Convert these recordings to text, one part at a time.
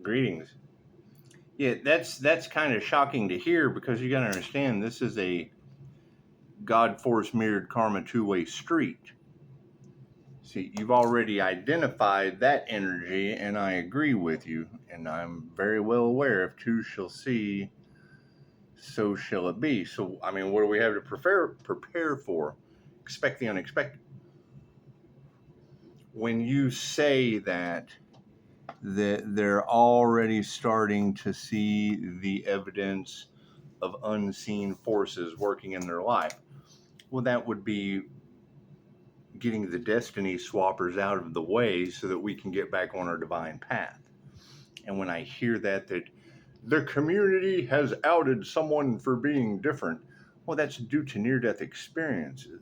Greetings. Yeah, that's kind of shocking to hear because you got to understand this is a God force mirrored karma two-way street. See, you've already identified that energy, and I agree with you, and I'm very well aware if two shall see, so shall it be. So, I mean, what do we have to prepare for? Expect the unexpected. When you say that they're already starting to see the evidence of unseen forces working in their life. Well, that would be getting the destiny swappers out of the way so that we can get back on our divine path. And when I hear that the community has outed someone for being different, well, that's due to near-death experiences.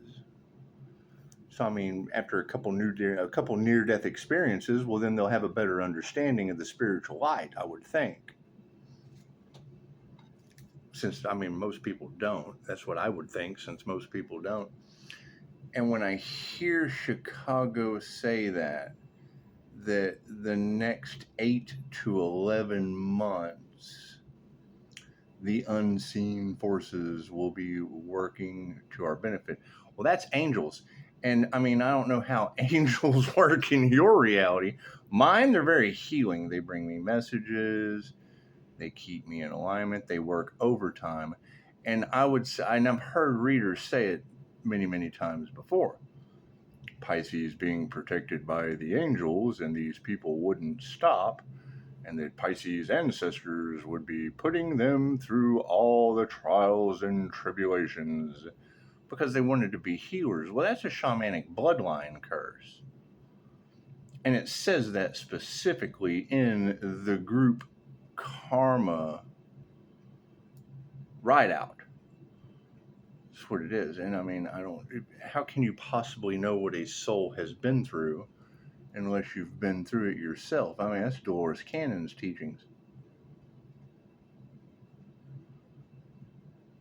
So, I mean, after a couple near-death experiences, well, then they'll have a better understanding of the spiritual light, I would think. Since, I mean, most people don't. That's what I would think, since most people don't. And when I hear Chicago say that the next 8 to 11 months, the unseen forces will be working to our benefit. Well, that's angels. And I mean, I don't know how angels work in your reality. Mine, they're very healing. They bring me messages. They keep me in alignment. They work overtime. And I would say, and I've heard readers say it many, many times before. Pisces being protected by the angels, and these people wouldn't stop, and that Pisces ancestors would be putting them through all the trials and tribulations because they wanted to be healers. Well, that's a shamanic bloodline curse. And it says that specifically in the group karma write-out. That's what it is. And I mean, how can you possibly know what a soul has been through unless you've been through it yourself? I mean, that's Dolores Cannon's teachings.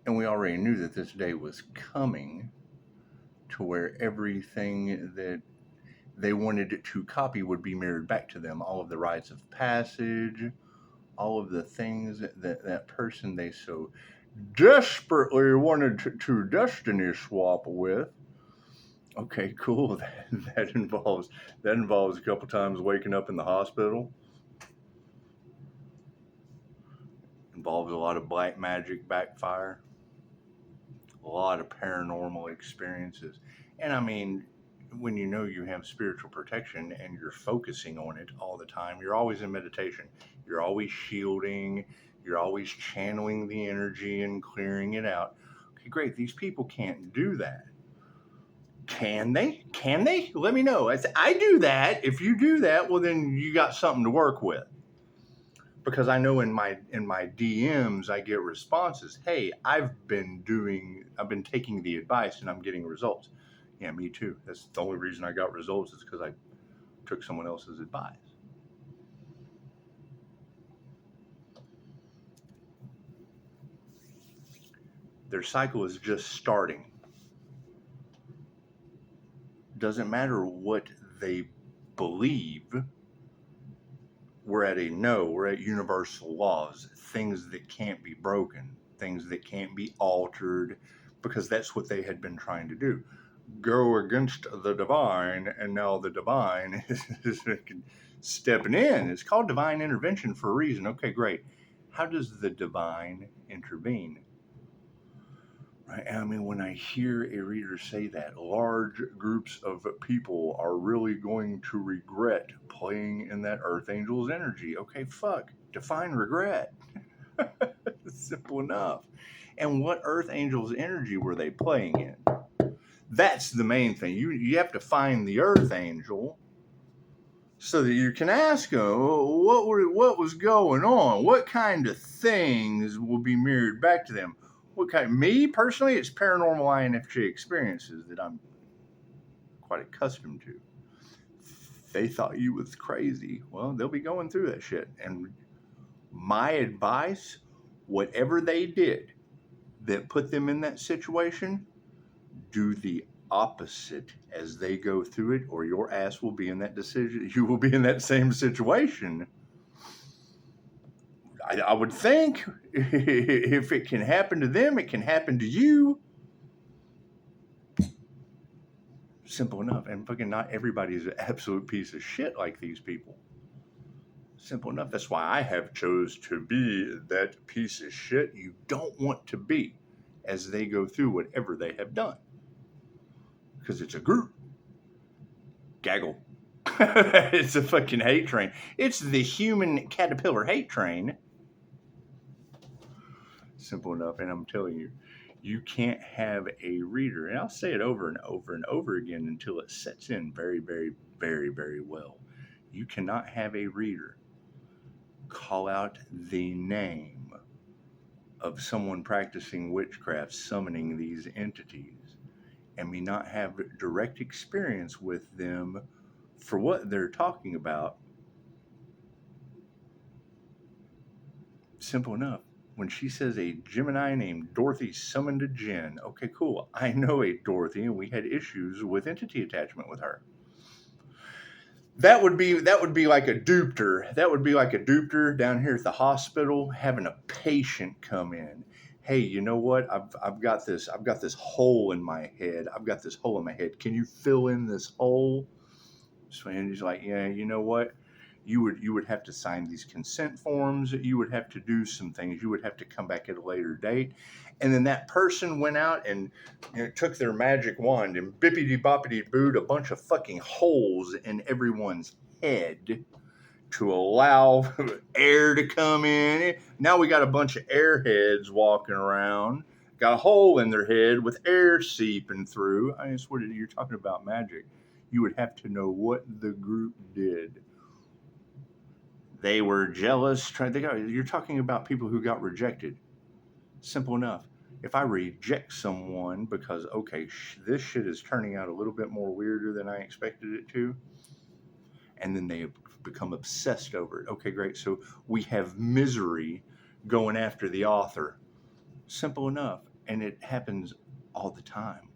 And we already knew that this day was coming to where everything that they wanted to copy would be mirrored back to them. All of the rites of passage, all of the things that person they so desperately wanted to destiny swap with. Okay, cool. That involves a couple times waking up in the hospital. Involves a lot of black magic backfire. A lot of paranormal experiences. And I mean, when you know you have spiritual protection and you're focusing on it all the time, you're always in meditation. You're always shielding. You're always channeling the energy and clearing it out. Okay, great. These people can't do that. Can they? Can they? Let me know. I do that. If you do that, well, then you got something to work with. Because I know in my DMs I get responses. Hey, I've been taking the advice and I'm getting results. Yeah, me too. That's the only reason I got results is because I took someone else's advice. Their cycle is just starting. Doesn't matter what they believe. We're at universal laws, things that can't be broken, things that can't be altered, because that's what they had been trying to do. Go against the divine, and now the divine is stepping in. It's called divine intervention for a reason. Okay, great. How does the divine intervene? Right? I mean, when I hear a reader say that, large groups of people are really going to regret playing in that Earth Angel's energy. Okay, fuck. Define regret. Simple enough. And what Earth Angel's energy were they playing in? That's the main thing. You have to find the Earth Angel so that you can ask them, what was going on? What kind of things will be mirrored back to them? Me personally, it's paranormal INFJ experiences that I'm quite accustomed to. They thought you was crazy. Well, they'll be going through that shit. And my advice, whatever they did that put them in that situation, do the opposite as they go through it, or your ass will be in that decision. You will be in that same situation. I would think if it can happen to them, it can happen to you. Simple enough. And fucking not everybody's an absolute piece of shit like these people. Simple enough. That's why I have chose to be that piece of shit you don't want to be as they go through whatever they have done. Because it's a group. Gaggle. It's a fucking hate train. It's the human caterpillar hate train. Simple enough. And I'm telling you, you can't have a reader, and I'll say it over and over and over again until it sets in very, very, very, very well. You cannot have a reader call out the name of someone practicing witchcraft, summoning these entities, and me not have direct experience with them for what they're talking about. Simple enough. When she says a Gemini named Dorothy summoned a Jinn, okay, cool. I know a Dorothy, and we had issues with entity attachment with her. That would be like a dupter. That would be like a dupter down here at the hospital having a patient come in. Hey, you know what? I've got this hole in my head. I've got this hole in my head. Can you fill in this hole? So and he's like, yeah, you know what? You would have to sign these consent forms. You would have to do some things. You would have to come back at a later date. And then that person went out and took their magic wand and bippity boppity booed a bunch of fucking holes in everyone's head to allow air to come in. Now we got a bunch of airheads walking around, got a hole in their head with air seeping through. I just what you're talking about magic. You would have to know what the group did. They were jealous. You're talking about people who got rejected. Simple enough. If I reject someone because, okay, this shit is turning out a little bit more weirder than I expected it to, and then they become obsessed over it. Okay, great. So we have misery going after the author. Simple enough. And it happens all the time.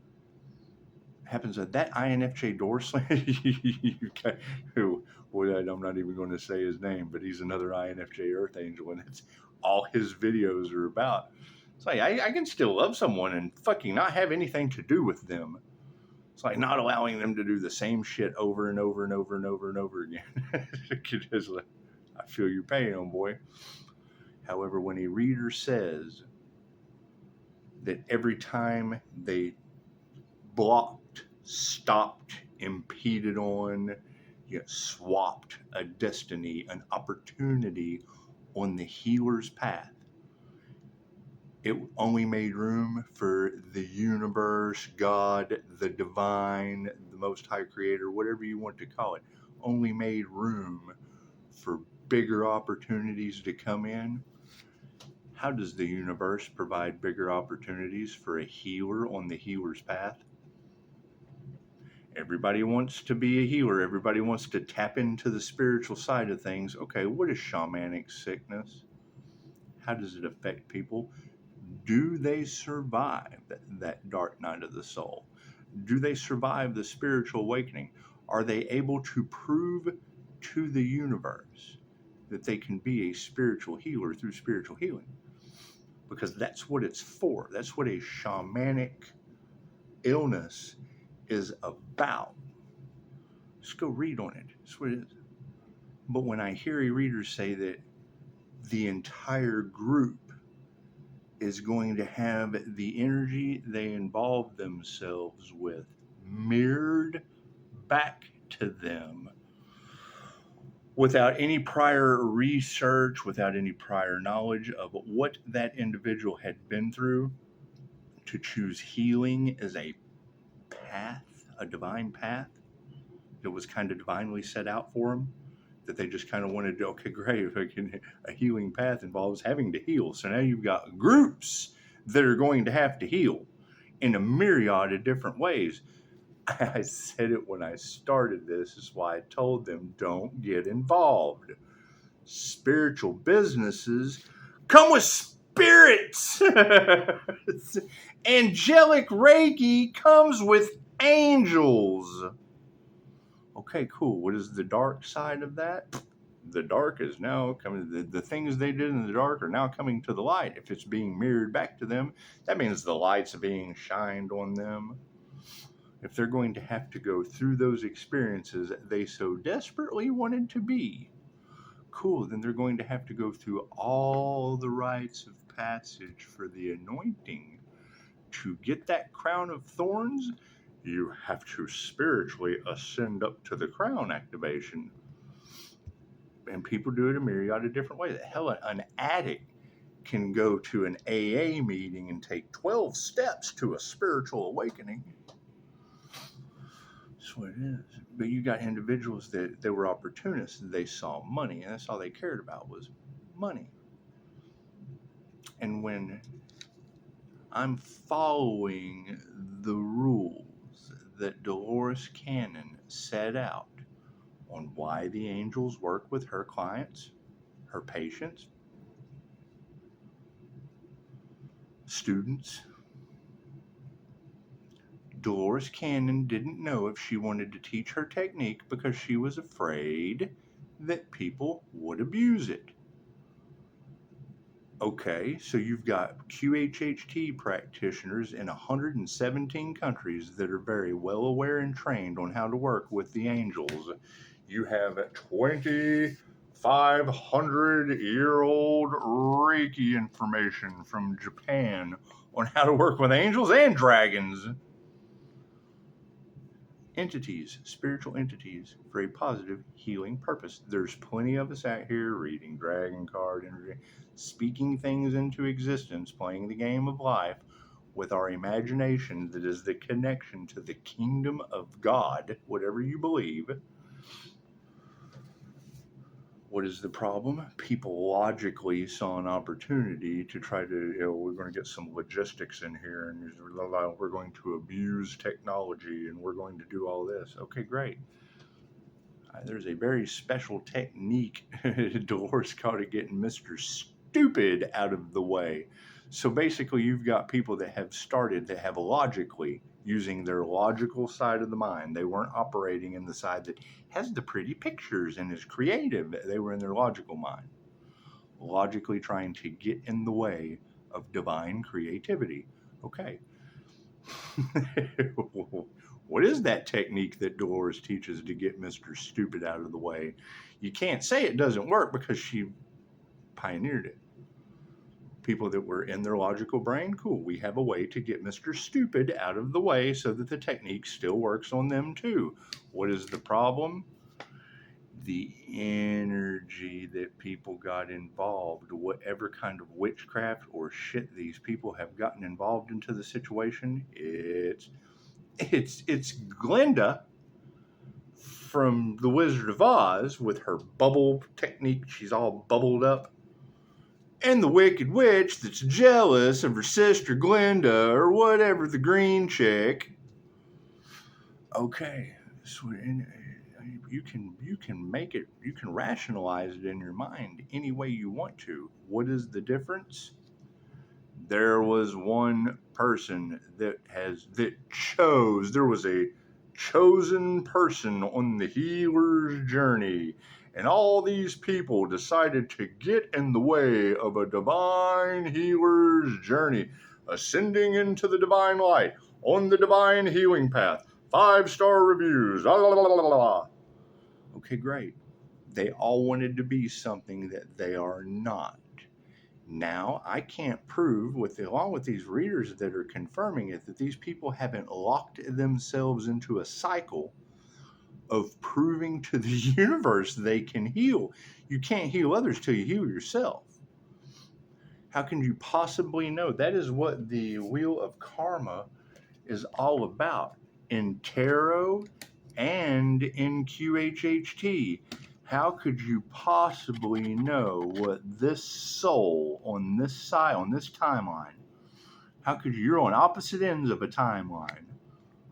Happens at that INFJ door slam. I'm not even going to say his name, but he's another INFJ Earth Angel, and it's all his videos are about. It's like I can still love someone and fucking not have anything to do with them. It's like not allowing them to do the same shit over and over and over and over and over again. Just like, I feel your pain, homeboy. However, when a reader says that every time they blocked, stopped, impeded on, swapped a destiny, an opportunity on the healer's path, it only made room for the universe, God, the divine, the Most High Creator, whatever you want to call it, only made room for bigger opportunities to come in. How does the universe provide bigger opportunities for a healer on the healer's path? Everybody wants to be a healer. Everybody wants to tap into the spiritual side of things. Okay, what is shamanic sickness? How does it affect people? Do they survive that dark night of the soul? Do they survive the spiritual awakening? Are they able to prove to the universe that they can be a spiritual healer through spiritual healing? Because that's what it's for. That's what a shamanic illness is about. Just go read on it. That's what it is. But when I hear a reader say that the entire group is going to have the energy they involve themselves with mirrored back to them without any prior research, without any prior knowledge of what that individual had been through, to choose healing as a path, a divine path that was kind of divinely set out for them, that they just kind of wanted to, okay, great, a healing path involves having to heal. So now you've got groups that are going to have to heal in a myriad of different ways. I said it when I started this. Is why I told them don't get involved. Spiritual businesses come with spirits. Angelic Reiki comes with angels. Okay, cool. What is the dark side of that? The dark is now coming, the things they did in the dark are now coming to the light. If it's being mirrored back to them, that means the light's being shined on them. If they're going to have to go through those experiences they so desperately wanted to be, cool, then they're going to have to go through all the rites of passage for the anointing. To get that crown of thorns, you have to spiritually ascend up to the crown activation. And people do it a myriad of different ways. Hell, an addict can go to an AA meeting and take 12 steps to a spiritual awakening. That's what it is. But you got individuals that they were opportunists. They saw money, and that's all they cared about was money. And when I'm following the rules that Dolores Cannon set out on why the angels work with her clients, her patients, students, Dolores Cannon didn't know if she wanted to teach her technique because she was afraid that people would abuse it. Okay, so you've got QHHT practitioners in 117 countries that are very well aware and trained on how to work with the angels. You have 2,500-year-old Reiki information from Japan on how to work with angels and dragons. Entities, spiritual entities, for a positive healing purpose. There's plenty of us out here reading dragon card energy, speaking things into existence, playing the game of life with our imagination that is the connection to the kingdom of God, whatever you believe. What is the problem? People logically saw an opportunity to try to, we're going to get some logistics in here and we're going to abuse technology and we're going to do all this. Okay, great. There's a very special technique Dolores called it getting Mr. Stupid out of the way. So basically, you've got people that have logically, using their logical side of the mind. They weren't operating in the side that has the pretty pictures and is creative. They were in their logical mind, logically trying to get in the way of divine creativity. Okay. What is that technique that Dolores teaches to get Mr. Stupid out of the way? You can't say it doesn't work because she pioneered it. People that were in their logical brain, cool, we have a way to get Mr. Stupid out of the way so that the technique still works on them too. What is the problem? The energy that people got involved, whatever kind of witchcraft or shit these people have gotten involved into the situation, it's Glinda from The Wizard of Oz with her bubble technique. She's all bubbled up. And the Wicked Witch that's jealous of her sister Glinda or whatever, the green chick. Okay, so you can make it, you can rationalize it in your mind any way you want to. What is the difference? There was one person there was a chosen person on the healer's journey, and all these people decided to get in the way of a divine healer's journey, ascending into the divine light, on the divine healing path, 5-star reviews, la, la, la, la, la. Okay, great. They all wanted to be something that they are not. Now, I can't prove, along with these readers that are confirming it, that these people haven't locked themselves into a cycle of proving to the universe they can heal. You can't heal others till you heal yourself. How can you possibly know? That is what the wheel of karma is all about in tarot and in QHHT. How could you possibly know what this soul on this side, on this timeline, how could you're on opposite ends of a timeline,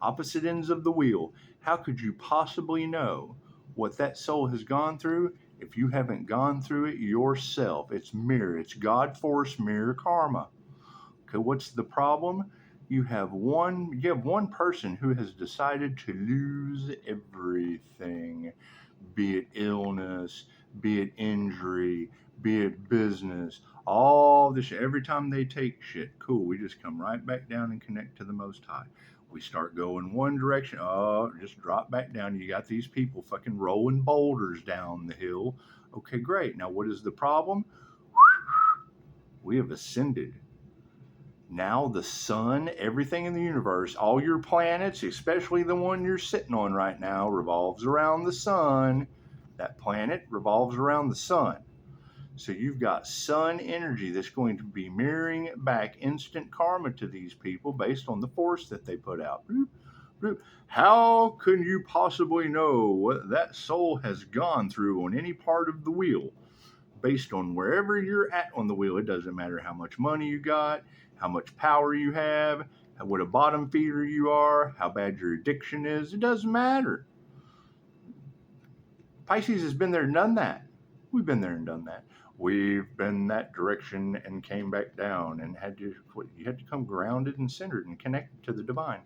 opposite ends of the wheel. How could you possibly know what that soul has gone through if you haven't gone through it yourself? It's God force, mirror karma. Okay, what's the problem? You have one person who has decided to lose everything, be it illness, be it injury, be it business, all this shit. Every time they take shit, cool, we just come right back down and connect to the Most High. We start going one direction, oh, just drop back down. You got these people fucking rolling boulders down the hill. Okay, great. Now, what is the problem? We have ascended. Now the sun, everything in the universe, all your planets, especially the one you're sitting on right now, revolves around the sun. That planet revolves around the sun. So you've got sun energy that's going to be mirroring back instant karma to these people based on the force that they put out. How can you possibly know what that soul has gone through on any part of the wheel? Based on wherever you're at on the wheel, it doesn't matter how much money you got, how much power you have, what a bottom feeder you are, how bad your addiction is. It doesn't matter. Pisces has been there and done that. We've been there and done that. We've been that direction and came back down and you had to come grounded and centered and connected to the divine.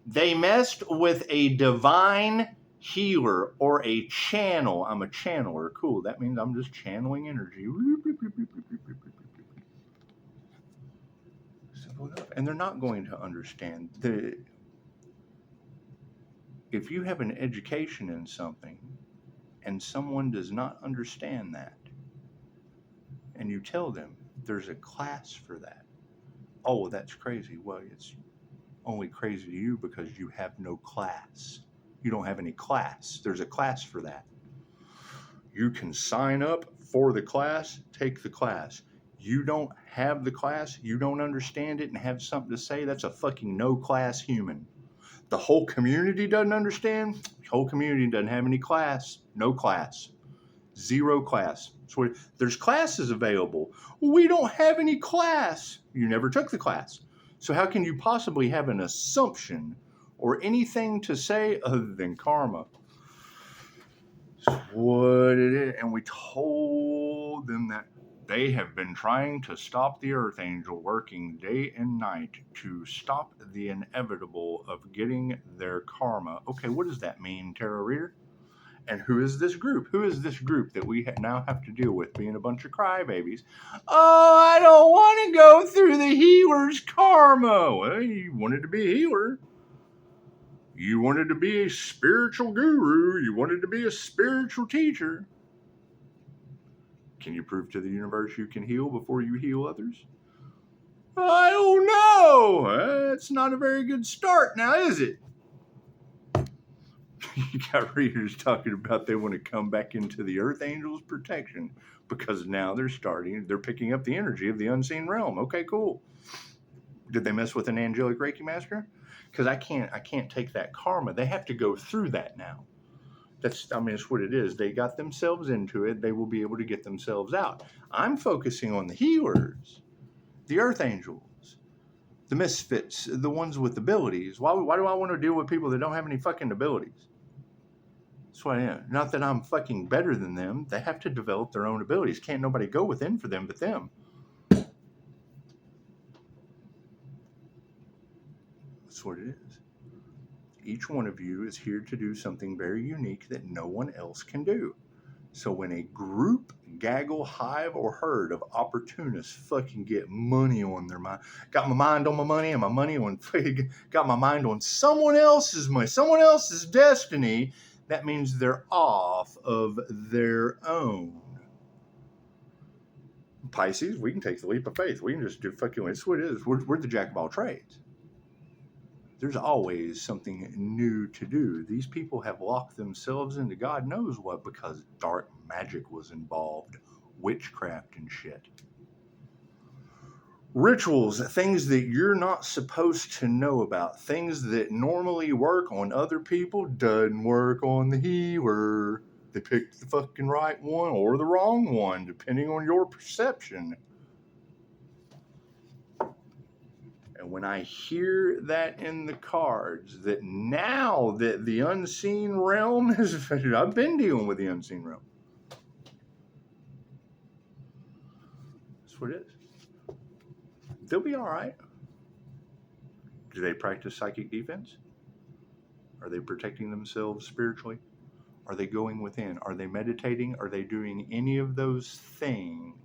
They messed with a divine healer or a channel. I'm a channeler. Cool. That means I'm just channeling energy. And they're not going to understand. If you have an education in something and someone does not understand that, and you tell them there's a class for that, oh, that's crazy. Well, it's only crazy to you because you have no class. You don't have any class. There's a class for that. You can sign up for the class, take the class. You don't have the class, you don't understand it and have something to say, that's a fucking no class human. The whole community doesn't understand, the whole community doesn't have any class, no class, zero class. So there's classes available. We don't have any class. You never took the class. So how can you possibly have an assumption or anything to say other than karma? What it is. And we told them that they have been trying to stop the Earth Angel, working day and night to stop the inevitable of getting their karma. Okay, what does that mean, Tarot Reader? And who is this group? Who is this group that we now have to deal with being a bunch of crybabies? Oh, I don't want to go through the healer's karma. Well, you wanted to be a healer. You wanted to be a spiritual guru. You wanted to be a spiritual teacher. Can you prove to the universe you can heal before you heal others? I don't know. That's not a very good start now, is it? You got readers talking about they want to come back into the Earth Angel's protection because now they're picking up the energy of the unseen realm. Okay, cool. Did they mess with an angelic Reiki master? Because I can't take that karma. They have to go through that now. It's what it is. They got themselves into it. They will be able to get themselves out. I'm focusing on the healers, the Earth Angels, the misfits, the ones with abilities. Why do I want to deal with people that don't have any fucking abilities? That's what I am. Not that I'm fucking better than them. They have to develop their own abilities. Can't nobody go within for them but them. That's what it is. Each one of you is here to do something very unique that no one else can do. So when a group, gaggle, hive, or herd of opportunists fucking get money on their mind, got my mind on my money and my money on, got my mind on someone else's money, someone else's destiny, that means they're off of their own. Pisces, we can take the leap of faith. We can just do fucking, it's what it is. We're the jack of all trades. There's always something new to do. These people have locked themselves into God knows what because dark magic was involved, witchcraft and shit. Rituals, things that you're not supposed to know about, things that normally work on other people, doesn't work on the healer. They picked the fucking right one or the wrong one, depending on your perception. And when I hear that in the cards, that now that the unseen realm has, I've been dealing with the unseen realm. That's what it is. They'll be all right. Do they practice psychic defense? Are they protecting themselves spiritually? Are they going within? Are they meditating? Are they doing any of those things?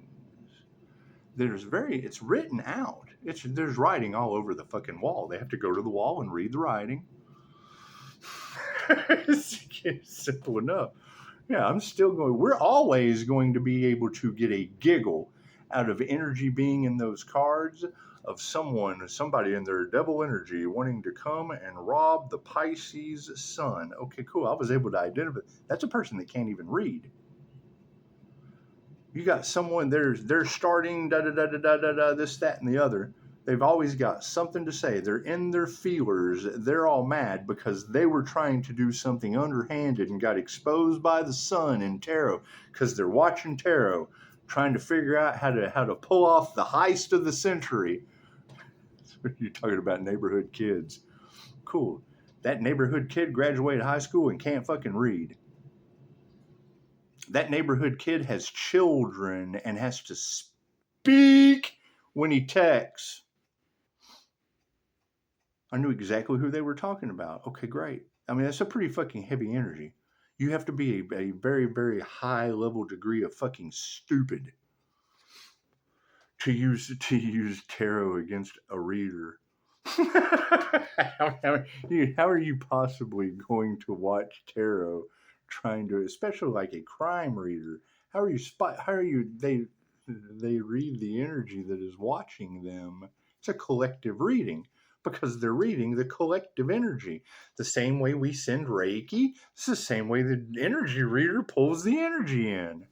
It's written out. There's writing all over the fucking wall. They have to go to the wall and read the writing. It's simple enough. Yeah, I'm still going. We're always going to be able to get a giggle out of energy being in those cards of somebody in their devil energy wanting to come and rob the Pisces sun. Okay, cool. I was able to identify. That's a person that can't even read. You got someone they're starting da da da da da da da this that and the other. They've always got something to say. They're in their feelers. They're all mad because they were trying to do something underhanded and got exposed by the sun in tarot because they're watching tarot, trying to figure out how to pull off the heist of the century. You're talking about neighborhood kids. Cool. That neighborhood kid graduated high school and can't fucking read. That neighborhood kid has children and has to speak when he texts. I knew exactly who they were talking about. Okay, great. I mean, that's a pretty fucking heavy energy. You have to be a very, very high level degree of fucking stupid to use tarot against a reader. how are you possibly going to watch tarot trying to, especially like a crime reader? How are you they read the energy that is watching them. It's a collective reading because they're reading the collective energy. The same way we send Reiki, it's the same way the energy reader pulls the energy in.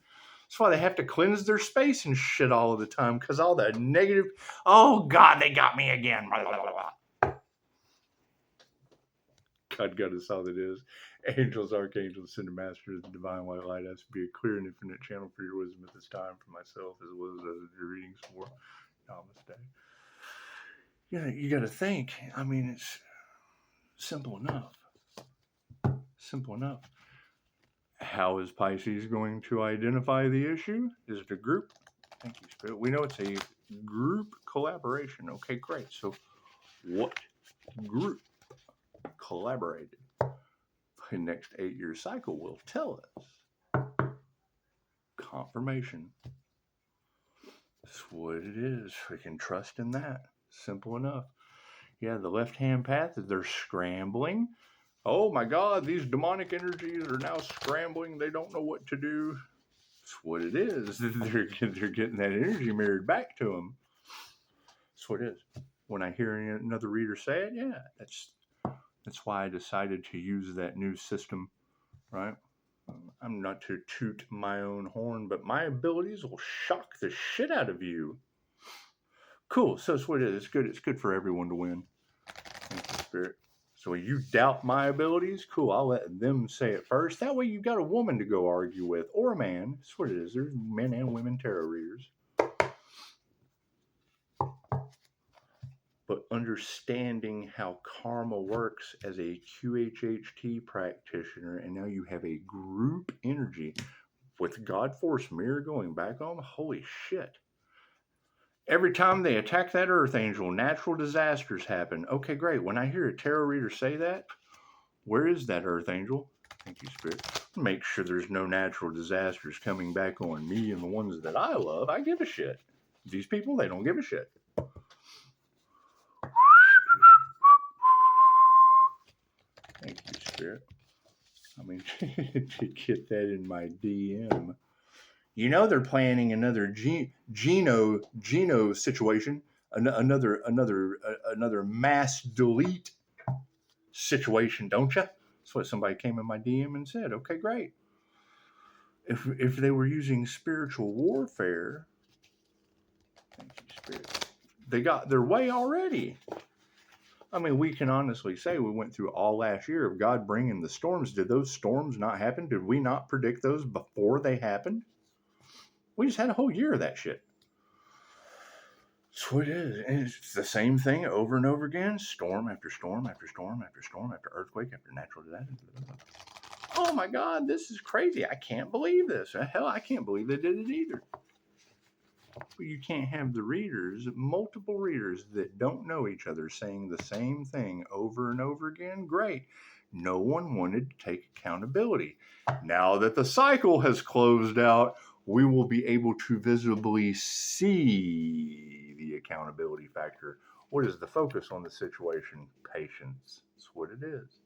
That's why they have to cleanse their space and shit all of the time because all that negative, oh God, they got me again. Blah, blah, blah, blah. God got us all that is. Angels, archangels, send masters, and divine white light has to be a clear and infinite channel for your wisdom at this time for myself as well as your readings for Namaste. You got to think. I mean, it's simple enough. Simple enough. How is Pisces going to identify the issue? Is it a group? Thank you, Spirit. We know it's a group collaboration. Okay, great. So what group collaborated? The next 8-year cycle will tell us. Confirmation. That's what it is. We can trust in that. Simple enough. Yeah, the left-hand path, they're scrambling. Oh my God, these demonic energies are now scrambling. They don't know what to do. That's what it is. They're getting that energy mirrored back to them. That's what it is. When I hear another reader say it, yeah, that's why I decided to use that new system, right? I'm not to toot my own horn, but my abilities will shock the shit out of you. Cool. So that's what it is. It's good. It's good for everyone to win. Thank you, Spirit. So you doubt my abilities? Cool. I'll let them say it first. That way you've got a woman to go argue with, or a man. That's what it is. There's men and women tarot readers. But understanding how karma works as a QHHT practitioner, and now you have a group energy with God Force mirror going back on, holy shit. Every time they attack that Earth Angel, natural disasters happen. Okay, great. When I hear a tarot reader say that, where is that Earth Angel? Thank you, Spirit. Make sure there's no natural disasters coming back on me and the ones that I love. I give a shit. These people, they don't give a shit. Thank you, Spirit. I mean, to get that in my DM. You know they're planning another Geno situation, another mass delete situation, don't you? That's what somebody came in my DM and said. Okay, great. If they were using spiritual warfare, thank you, Spirit, they got their way already. I mean, we can honestly say we went through all last year of God bringing the storms. Did those storms not happen? Did we not predict those before they happened? We just had a whole year of that shit. That's what it is. And it's the same thing over and over again. Storm after storm after storm after storm after earthquake after natural disaster. Oh my God, this is crazy. I can't believe this. Hell, I can't believe they did it either. But you can't have the readers, multiple readers that don't know each other saying the same thing over and over again. Great. No one wanted to take accountability. Now that the cycle has closed out, we will be able to visibly see the accountability factor. What is the focus on the situation? Patience. That's what it is.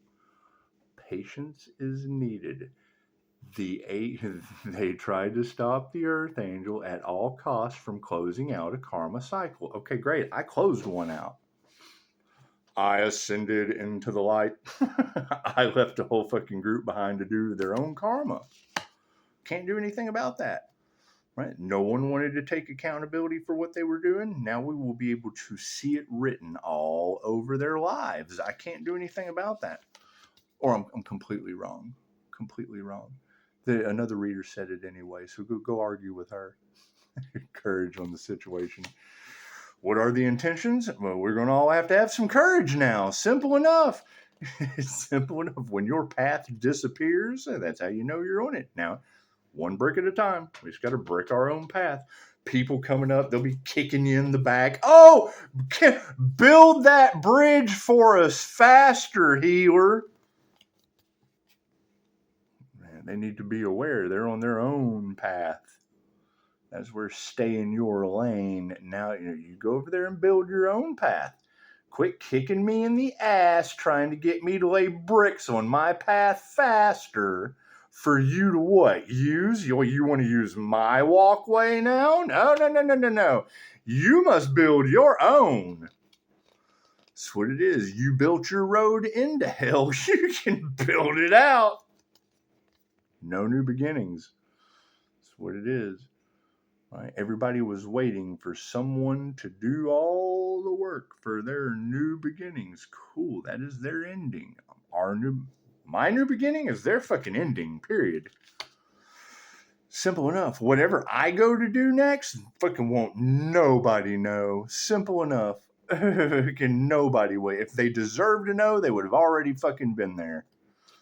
Patience is needed. They tried to stop the Earth Angel at all costs from closing out a karma cycle. Okay, great. I closed one out. I ascended into the light. I left a whole fucking group behind to do their own karma. Can't do anything about that. Right? No one wanted to take accountability for what they were doing. Now we will be able to see it written all over their lives. I can't do anything about that. Or I'm completely wrong. Completely wrong. Another reader said it anyway, so go argue with her. Courage on the situation. What are the intentions? Well, we're going to all have to have some courage now. Simple enough. It's simple enough. When your path disappears, that's how you know you're on it. Now, one brick at a time. We just got to brick our own path. People coming up, they'll be kicking you in the back. Oh, build that bridge for us faster, healer. Man, they need to be aware they're on their own path. That's where stay in your lane. Now you go over there and build your own path. Quit kicking me in the ass trying to get me to lay bricks on my path faster for you to what? Use? You want to use my walkway now? No. You must build your own. That's what it is. You built your road into hell. You can build it out. No new beginnings. That's what it is. Right? Everybody was waiting for someone to do all the work for their new beginnings. Cool, that is their ending. My new beginning is their fucking ending, period. Simple enough. Whatever I go to do next, fucking won't nobody know. Simple enough. Can nobody wait. If they deserve to know, they would have already fucking been there.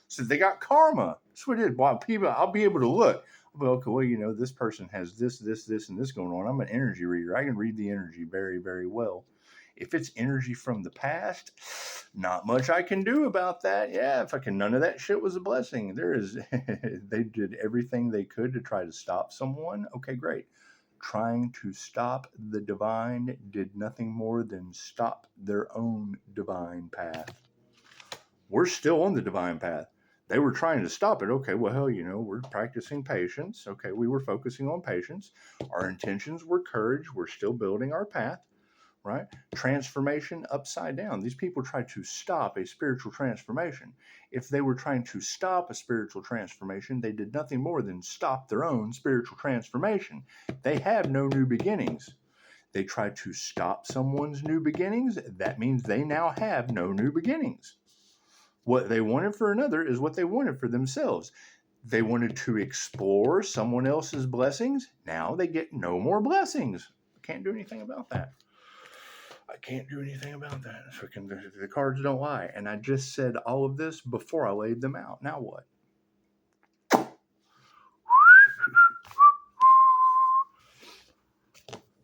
So they got karma. That's what it is. Well, people, I'll be able to look. Well, okay, well, this person has this, and this going on. I'm an energy reader. I can read the energy very, very well. If it's energy from the past, not much I can do about that. Yeah, fucking none of that shit was a blessing. They did everything they could to try to stop someone. Okay, great. Trying to stop the divine did nothing more than stop their own divine path. We're still on the divine path. They were trying to stop it. Okay, well, we're practicing patience. Okay, we were focusing on patience. Our intentions were courage. We're still building our path, right? Transformation upside down. These people tried to stop a spiritual transformation. If they were trying to stop a spiritual transformation, they did nothing more than stop their own spiritual transformation. They have no new beginnings. They tried to stop someone's new beginnings. That means they now have no new beginnings. What they wanted for another is what they wanted for themselves. They wanted to explore someone else's blessings. Now they get no more blessings. I can't do anything about that. The cards don't lie. And I just said all of this before I laid them out. Now what?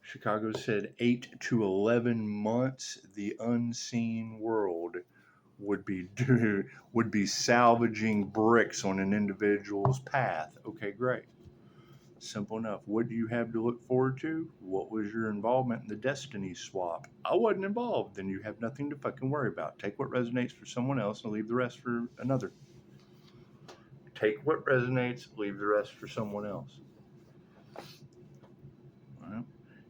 Chicago said 8 to 11 months, the unseen world would be salvaging bricks on an individual's path. Okay, great. Simple enough. What do you have to look forward to? What was your involvement in the destiny swap? I wasn't involved. Then you have nothing to fucking worry about. Take what resonates for someone else and leave the rest for another. Take what resonates, leave the rest for someone else. Well,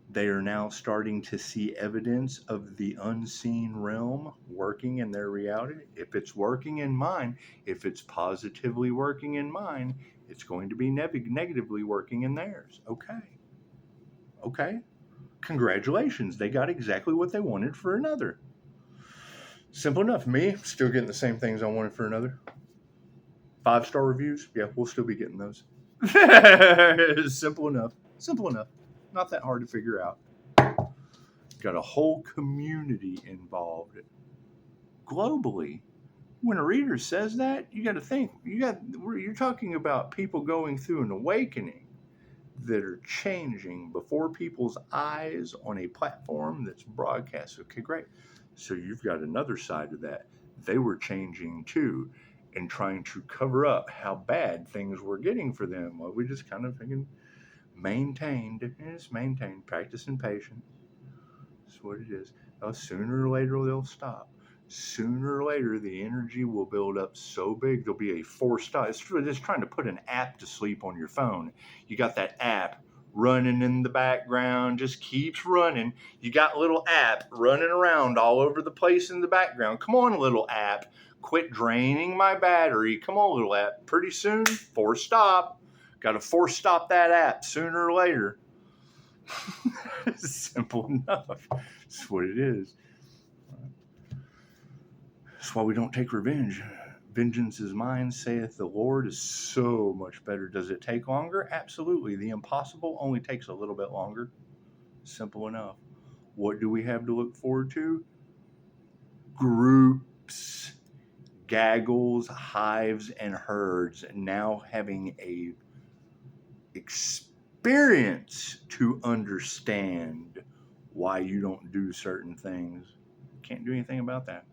they are now starting to see evidence of the unseen realm working in their reality. If it's working in mine, if it's positively working in mine, it's going to be negatively working in theirs. Okay. Congratulations. They got exactly what they wanted for another. Simple enough. Me, still getting the same things I wanted for another. 5-star reviews. Yeah, we'll still be getting those. Simple enough. Not that hard to figure out. Got a whole community involved globally. When a reader says that, you got to think. You're talking about people going through an awakening that are changing before people's eyes on a platform that's broadcast. Okay, great. So you've got another side of that. They were changing too. and trying to cover up how bad things were getting for them. Well, we just kind of maintained, practice and patience. That's what it is. Sooner or later they'll stop. Sooner or later the energy will build up so big there'll be a forced stop. It's just trying to put an app to sleep on your phone. You got that app running in the background, just keeps running. You got a little app running around all over the place in the background. Come on, little app. Quit draining my battery. Come on, little app. Pretty soon, force stop. Got to force stop that app sooner or later. Simple enough. That's what it is. That's why we don't take revenge. Vengeance is mine, saith the Lord, is so much better. Does it take longer? Absolutely. The impossible only takes a little bit longer. Simple enough. What do we have to look forward to? Groups, gaggles, hives, and herds now having a experience to understand why you don't do certain things. Can't do anything about that.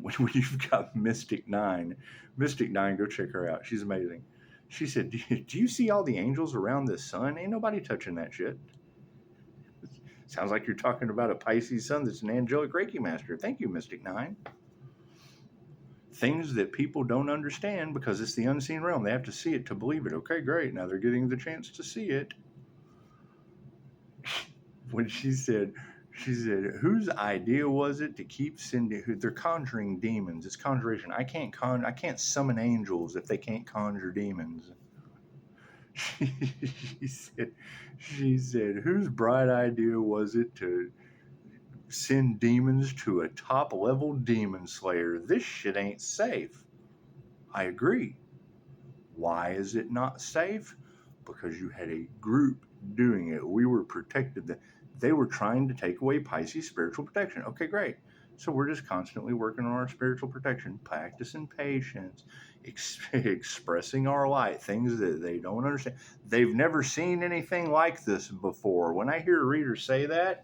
When you've got Mystic 9, go check her out. She's amazing. She said, do you see all the angels around this sun? Ain't nobody touching that shit. Sounds like you're talking about a Pisces sun that's an angelic Reiki master. Thank you, Mystic 9. Things that people don't understand because it's the unseen realm. They have to see it to believe it. Okay, great. Now they're getting the chance to see it. When she said, whose idea was it to keep sending? They're conjuring demons. It's conjuration. I can't summon angels if they can't conjure demons. She said, whose bright idea was it to send demons to a top level demon slayer? This shit ain't safe. I agree. Why is it not safe? Because you had a group doing it. We were protected. They were trying to take away Pisces spiritual protection. Okay, great. So we're just constantly working on our spiritual protection, practicing patience, expressing our light, things that they don't understand. They've never seen anything like this before. When I hear readers say that,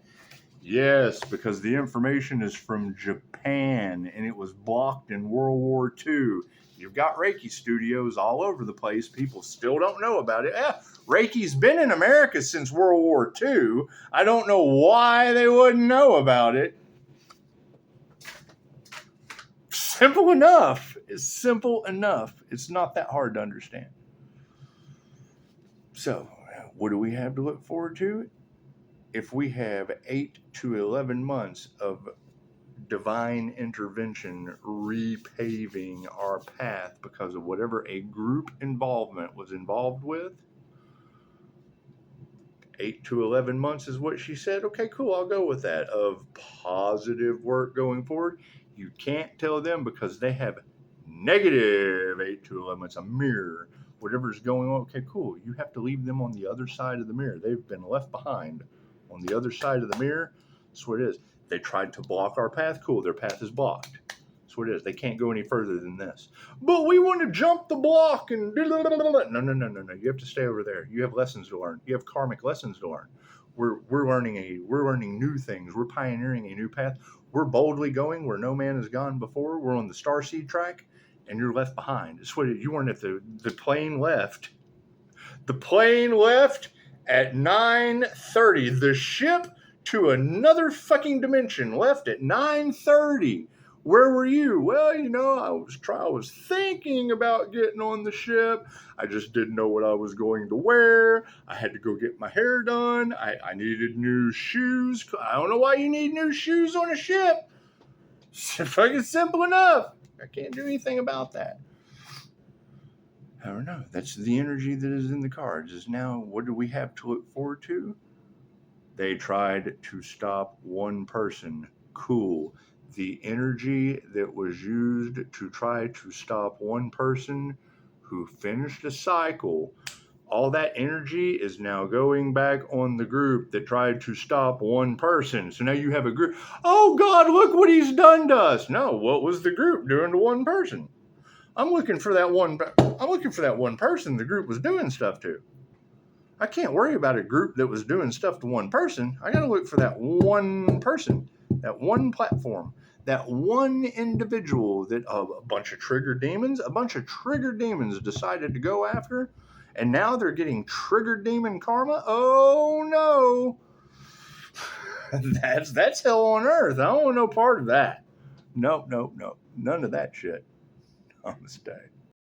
yes, because the information is from Japan and it was blocked in World War II. You've got Reiki studios all over the place. People still don't know about it. Reiki's been in America since World War II. I don't know why they wouldn't know about it. Simple enough. It's simple enough. It's not that hard to understand. So, what do we have to look forward to? If we have 8 to 11 months of divine intervention repaving our path because of whatever a group involvement was involved with, 8 to 11 months is what she said. Okay, cool, I'll go with that, of positive work going forward. You can't tell them because they have negative 8 to 11 months, a mirror, whatever's going on. Okay, cool, you have to leave them on the other side of the mirror. They've been left behind on the other side of the mirror. That's what it is. They tried to block our path. Cool, their path is blocked. That's what it is. They can't go any further than this. But we want to jump the block and no. You have to stay over there. You have lessons to learn. You have karmic lessons to learn. We're learning new things. We're pioneering a new path. We're boldly going where no man has gone before. We're on the starseed track, and you're left behind. It's what you weren't at the plane left. The plane left at 9:30. The ship to another fucking dimension left at 9:30. Where were you? Well, I was thinking about getting on the ship. I just didn't know what I was going to wear. I had to go get my hair done. I needed new shoes. I don't know why you need new shoes on a ship. It's fucking simple enough. I can't do anything about that. I don't know. That's the energy that is in the cards. Is now, what do we have to look forward to? They tried to stop one person. Cool. The energy that was used to try to stop one person who finished a cycle, all that energy is now going back on the group that tried to stop one person. So now you have a group. Oh God, look what he's done to us. No, what was the group doing to one person? I'm looking for that one person the group was doing stuff to. I can't worry about a group that was doing stuff to one person. I got to look for that one person, that one platform, that one individual that a bunch of trigger demons decided to go after, and now they're getting trigger demon karma. Oh no. That's hell on earth. I don't want no part of that. Nope. None of that shit. Namaste.